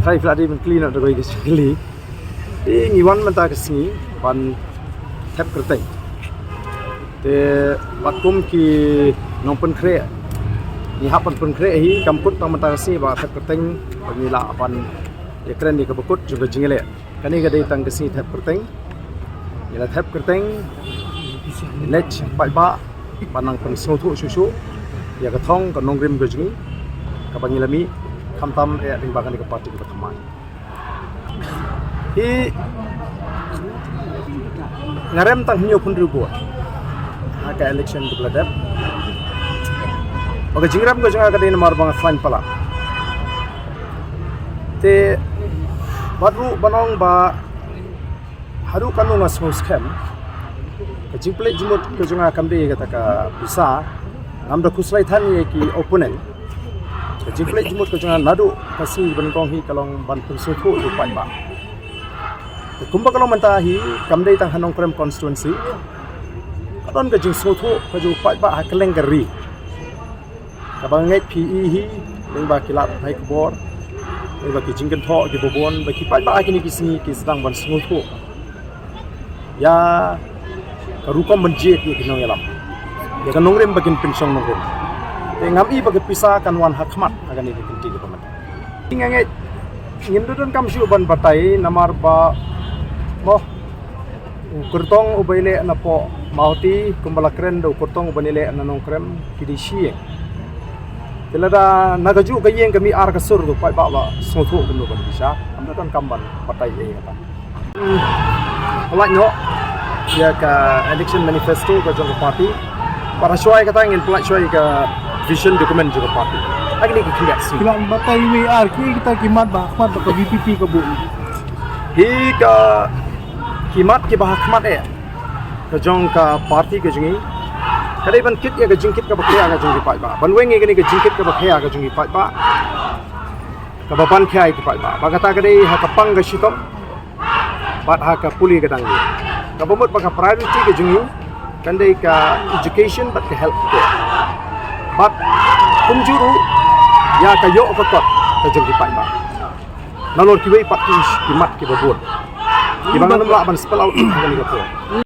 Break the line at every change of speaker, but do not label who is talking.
try flat even clean out the way kali ini wan menta kesini ban tap kertai te bakum ki nongpen kre ni hapan pen kre hi kamput tang menta kesini ba tap kertai ni la ban ya keren ni kebekut juga jingele kani gadai tang kesini tap kertai ni la tap kertai lech pai ba panang pen sotu susu ya katong ka nongrim gejini ka bangilami kamtam ringbagan di parti kita teman. Hi ngarem tang hinyo pun ribu. Aka election di beladap. Oke jingram ko jangan kadai nomor bang fine pala. Te baru banong ba haru kanu ngas scam. Kejimple jimut ko jangan kamde kata ka bisa. Namda kuslai than ye ki opponent. Jimple jimut ko jangan nadu kasi bentong hi kalong ban persutu tu pai ba. Kumpa kalong mentahi kamdei tang hanong krem constituency. Kadon ka jing sutu ka ju pai ba hakeleng gari. Kabangai PE hi leng ba kilat hai kubor. Leng ba ki jingken tho ki bobon ba ki pai ba kini kisni ki sedang ban sutu. Ya karukom benjet ki kinong yalam. Ya kanong rem bagin pensong nong rem. Ngami bagi pisah kan wan hakmat akan ini penting ke pemerintah. Ingat ngindudun kam ban batai namar ba moh kurtong ubaile na po mauti kumbala kren do kurtong ubanile na nong krem kidisi. Tilada nagaju gayeng kami ar kasur do pai ba sotu kundo ban bisa. Amda kan kamban batai ye kata. Alak no ya ka election manifesto ka jong parti para syai kata ingin pelak syai ka vision dokumen juga parti. Lagi ni kita lihat sih.
Kita batai WR kita kimat bahmat ke BPP ke bu.
Hi ka kimat ke bahmat ke jong ka parti ke jungi. Kadai ban kit ya ke jingkit ke bakya ke jungi pai ba. Ban weng ke ni ke jingkit ke bakya ke jungi pai ba. Ka bapan khai ke pai ba. Ba kata kadai ha kapang ke sitom. Bat ha ka puli ke dangi. Ka bomot ba ka priority ke jungi. Kandai ka education bat ke health care. But kumjuru ya kayo fakot kajeng kipai ba. Nalor kiwei patis kimat ki babon. Ibangan namla ban spell out kali ka po.